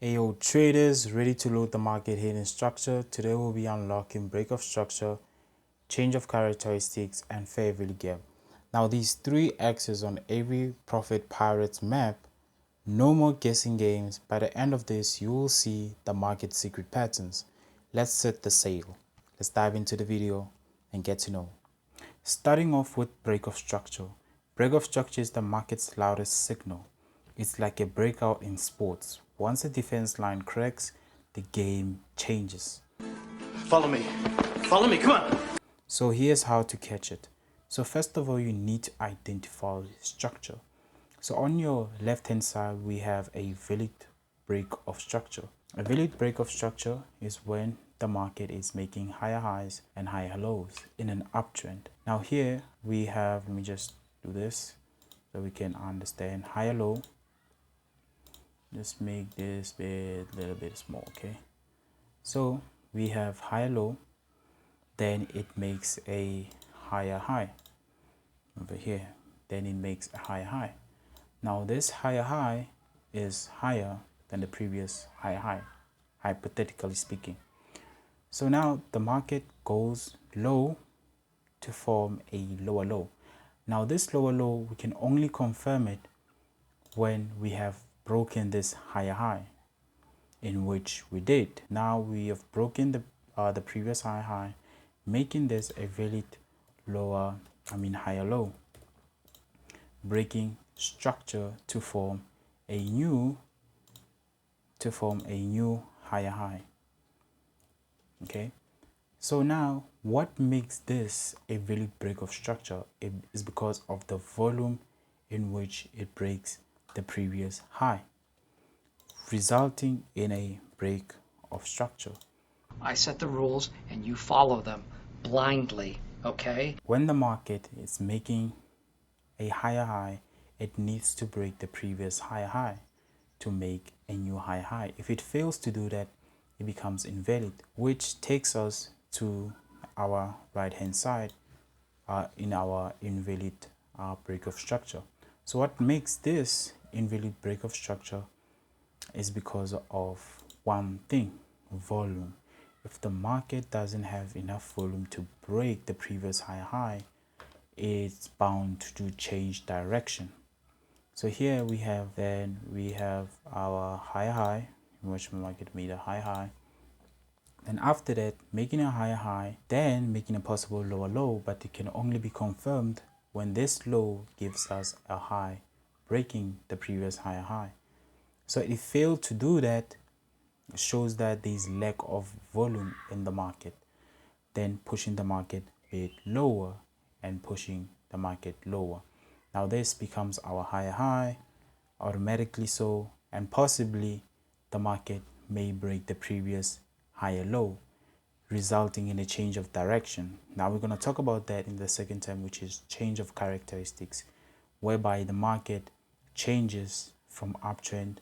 Ayo traders, ready to load the market hidden structure. Today we'll be unlocking break of structure, change of characteristics, and fair value gap. Now these three axes on every profit pirates map. No more guessing games. By the end of this, you will see the market secret patterns. Let's set the sail. Let's dive into the video and get to know. Starting off with break of structure. Break of structure is the market's loudest signal. It's like a breakout in sports. Once a defense line cracks, the game changes. Follow me. Follow me, come on. So here's how to catch it. So first of all, you need to identify structure. So on your left hand side, we have a valid break of structure. A valid break of structure is when the market is making higher highs and higher lows in an uptrend. Now here we have, let me just do this so we can understand higher low. Just make this bit a little bit small, okay? So we have higher low, then it makes a higher high over here, then it makes a higher high. Now this higher high is higher than the previous higher high, hypothetically speaking. So now the market goes low to form a lower low. Now this lower low, we can only confirm it when we have broken this higher high, in which we did. Now we have broken the previous high, making this a valid higher low, breaking structure to form a new higher high. Okay, so now what makes this a valid break of structure is because of the volume in which it breaks the previous high, resulting in a break of structure. I set the rules and you follow them blindly, okay? When the market is making a higher high, it needs to break the previous higher high to make a new higher high. If it fails to do that, it becomes invalid, which takes us to our right hand side in our invalid break of structure. So what makes this invalid break of structure is because of one thing: volume. If the market doesn't have enough volume to break the previous higher high, it's bound to change direction. So here we have our higher high, in which the market made a higher high, and after that making a higher high, then making a possible lower low, but it can only be confirmed when this low gives us a high, breaking the previous higher high. So it failed to do that. It shows that there is lack of volume in the market, then pushing the market a bit lower and pushing the market lower. Now this becomes our higher high automatically, so, and possibly the market may break the previous higher low, resulting in a change of direction. Now we're going to talk about that in the second term, which is change of characteristics, whereby the market changes from uptrend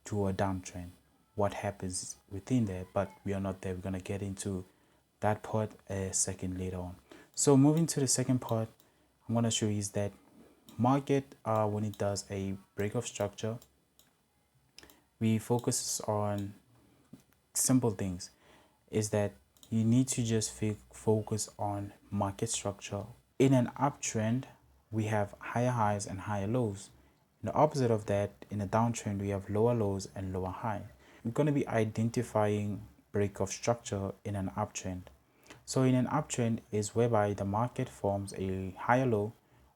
to a downtrend. What happens within there, but we are not there. We're going to get into that part a second later on. So moving to the second part, I'm going to show you is that market, when it does a break of structure, we focus on simple things. Is that you need to just focus on market structure. In an uptrend, we have higher highs and higher lows. In the opposite of that, in a downtrend, we have lower lows and lower high. We're going to be identifying break of structure in an uptrend. So in an uptrend is whereby the market forms a higher low,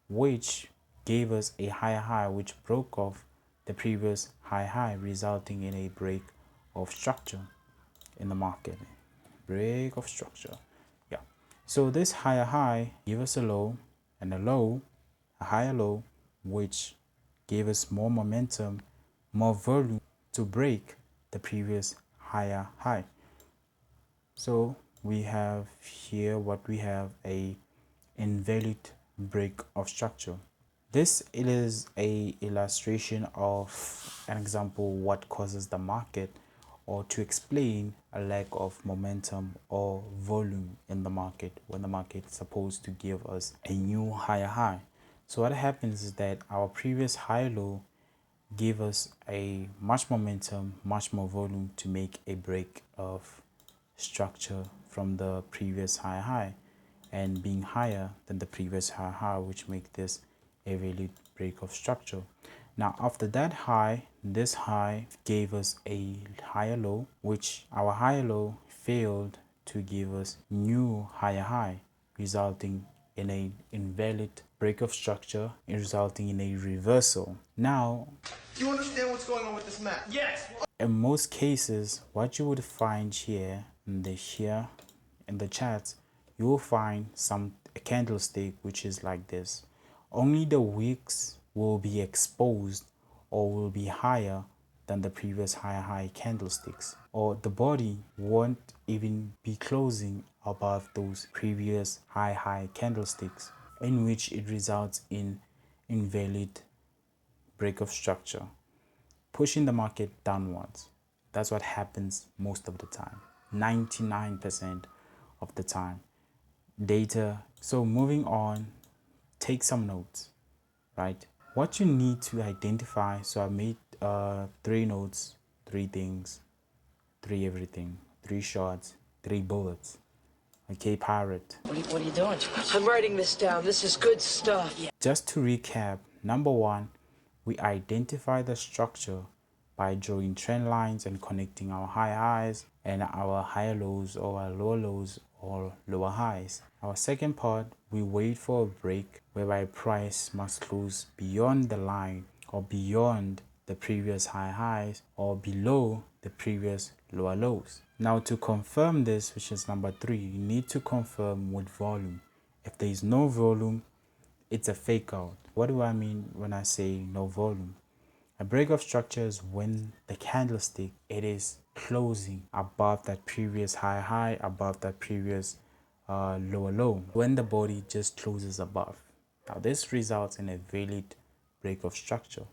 which gave us a higher high, which broke off the previous high, resulting in a break of structure in the market. Break of structure. Yeah. So this higher high gave us a low, and a higher low, which gave us more momentum, more volume to break the previous higher high. So we have here what we have: a invalid break of structure. This is a illustration of an example what causes the market, or to explain a lack of momentum or volume in the market when the market is supposed to give us a new higher high. So what happens is that our previous high low give us a much momentum, much more volume to make a break of structure from the previous high and being higher than the previous high, which make this a valid break of structure. Now after that high, this high gave us a higher low, which our higher low failed to give us new higher high, resulting in an invalid break of structure, resulting in a reversal. Now, Do you understand what's going on with this map? Yes! in most cases, what you would find here in the charts, you will find a candlestick which is like this. Only the wicks will be exposed or will be higher than the previous high candlesticks, or the body won't even be closing above those previous high candlesticks, in which it results in invalid break of structure, pushing the market downwards. That's what happens most of the time, 99% of the time. Data. So moving on, take some notes, right? What you need to identify. So I made 3 notes, 3 things, 3 everything, 3 shots, 3 bullets. Okay, pirate. What are you doing? I'm writing this down. This is good stuff. Just to recap, number 1, we identify the structure by drawing trend lines and connecting our high highs and our higher lows, or our lower lows or lower highs. Our second part, we wait for a break whereby price must close beyond the line or beyond the previous high highs or below the previous lower lows. Now to confirm this, which is number 3, you need to confirm with volume. If there is no volume, it's a fake out. What do I mean when I say no volume? A break of structure is when the candlestick, it is closing above that previous high, above that previous lower low, when the body just closes above. Now this results in a valid break of structure.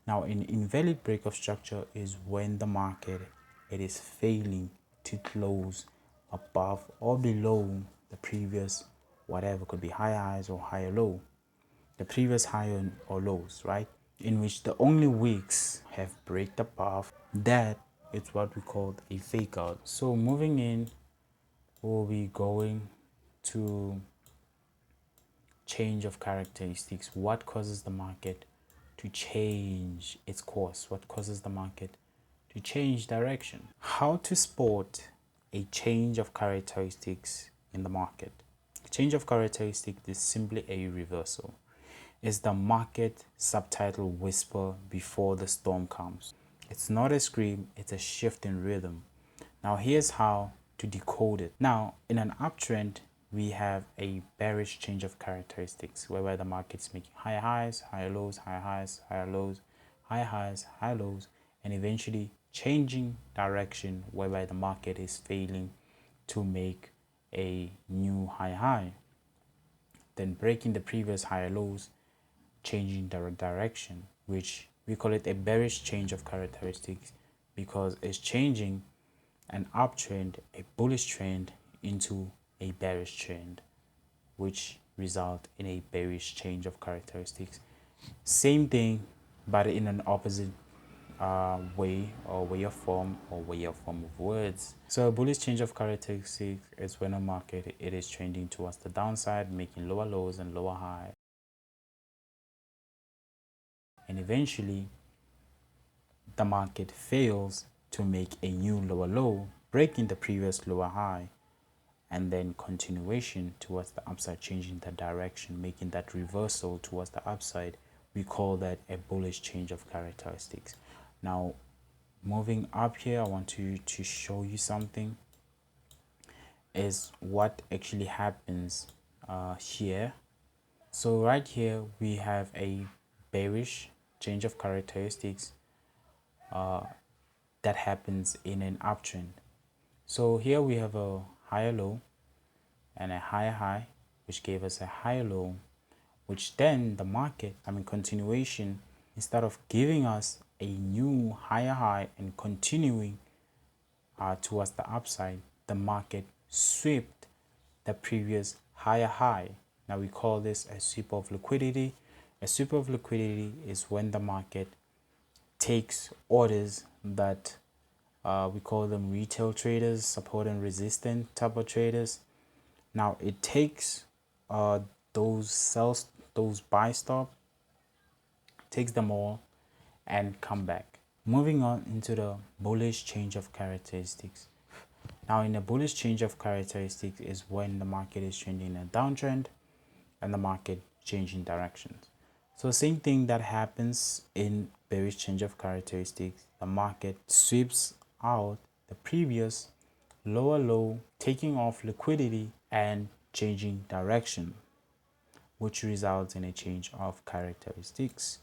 Now an invalid break of structure is when the market, it is failing to close above or below the previous, whatever, could be high highs or higher low, the previous high or lows, right? In which the only wicks have break above that, it's what we call a fake out. So moving in, we'll be going to change of characteristics. What causes the market to change its course? What causes the market to change direction? How to spot a change of characteristics in the market? A change of characteristics is simply a reversal. Is the market subtitle whisper before the storm comes. It's not a scream, it's a shift in rhythm. Now here's how to decode it. Now in an uptrend, we have a bearish change of characteristics whereby the market's making higher highs, higher lows, higher highs, higher lows, higher highs, higher lows, and eventually changing direction whereby the market is failing to make a new high, then breaking the previous higher lows, changing the direction, which we call it a bearish change of characteristics, because it's changing an uptrend, a bullish trend, into a bearish trend, which result in a bearish change of characteristics. Same thing, but in an opposite way of form of words. So a bullish change of characteristics is when a market, it is trending towards the downside, making lower lows and lower highs, and eventually the market fails to make a new lower low, breaking the previous lower high, and then continuation towards the upside, changing the direction, making that reversal towards the upside. We call that a bullish change of characteristics. Now moving up here, I want to show you something, is what actually happens here. So right here we have a bearish change of characteristics that happens in an uptrend. So here we have a higher low and a higher high, which gave us a higher low, which then the market, continuation, instead of giving us a new higher high and continuing towards the upside, the market swept the previous higher high. Now we call this a sweep of liquidity. A sweep of liquidity is when the market takes orders that we call them retail traders, support and resistance type of traders. Now it takes those buy stop, takes them all and come back. Moving on into the bullish change of characteristics. Now in a bullish change of characteristics is when the market is trending in a downtrend and the market changing directions. So same thing that happens in bearish change of characteristics. The market sweeps out the previous lower low, taking off liquidity and changing direction, which results in a change of characteristics,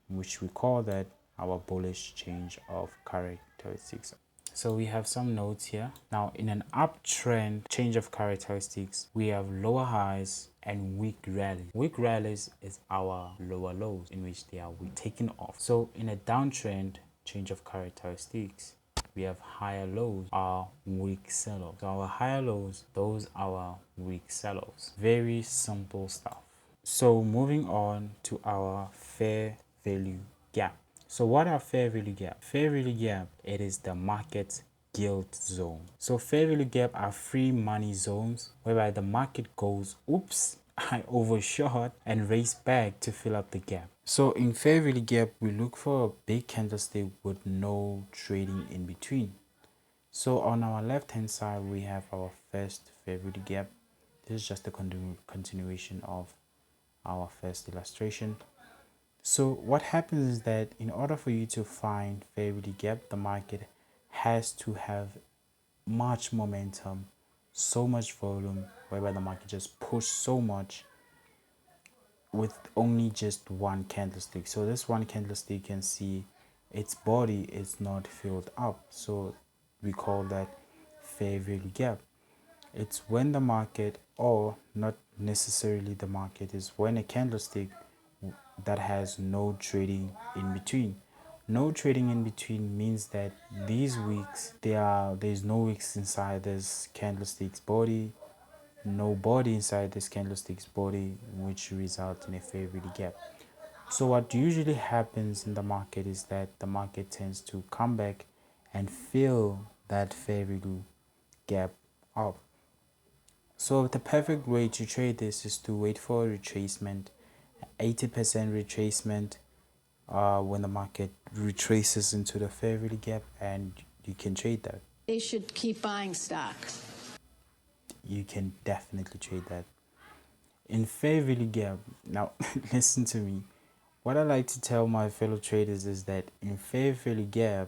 which we call that our bullish change of characteristics. So we have some notes here. Now in an uptrend change of characteristics, we have lower highs and weak rallies. Weak rallies is our lower lows in which they are taken off. So in a downtrend change of characteristics, we have higher lows are weak sell-offs. So our higher lows, those are our weak sell-offs. Very simple stuff. So moving on to our fair value gap. So what are fair value gap? Fair value gap, it is the market guilt zone. So fair value gap are free money zones whereby the market goes, oops, I overshot, and race back to fill up the gap. So in fair value gap, we look for a big candlestick with no trading in between. So on our left hand side, we have our first fair value gap. This is just a continuation of our first illustration. So what happens is that in order for you to find fair value gap, the market has to have much momentum, so much volume, whereby the market just push so much with only just one candlestick. So this one candlestick, you can see its body is not filled up, so we call that fair value gap. It's when the market, or not necessarily the market, is when a candlestick that has no trading in between. No trading in between means that these weeks there's no wicks inside this candlestick's body, no body inside this candlestick's body, which results in a fair value gap. So what usually happens in the market is that the market tends to come back and fill that fair value gap up. So the perfect way to trade this is to wait for a retracement, 80% retracement, when the market retraces into the fair value gap, and you can trade that. They should keep buying stock. You can definitely trade that. In fair value gap, now listen to me. What I like to tell my fellow traders is that in fair value gap,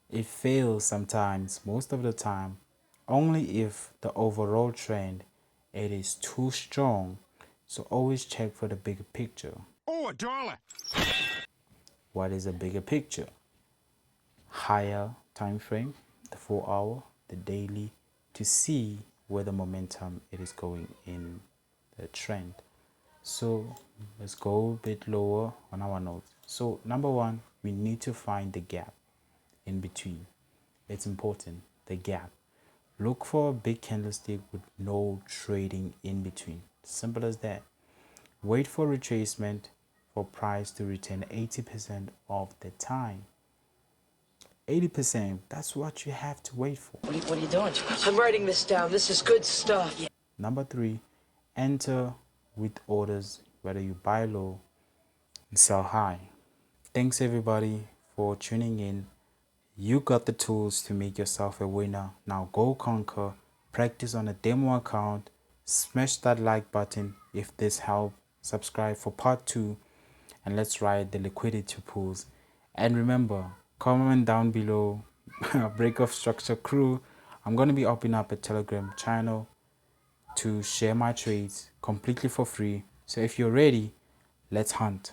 it fails sometimes, most of the time, only if the overall trend it is too strong. So always check for the bigger picture. Oh, $1. What is a bigger picture? Higher time frame, the 4-hour, the daily, to see where the momentum it is going in the trend. So let's go a bit lower on our notes. So number one, we need to find the gap in between. It's important, the gap. Look for a big candlestick with no trading in between. Simple as that. Wait for retracement for price to return 80% of the time. 80%, that's what you have to wait for. What are you doing, George? I'm writing this down. This is good stuff. Number three, enter with orders, whether you buy low and sell high. Thanks everybody for tuning in. You got the tools to make yourself a winner. Now go conquer, practice on a demo account, smash that like button if this helped, subscribe for part 2, and let's ride the liquidity pools. And remember, comment down below, Break of Structure crew. I'm going to be opening up a Telegram channel to share my trades completely for free. So if you're ready, let's hunt.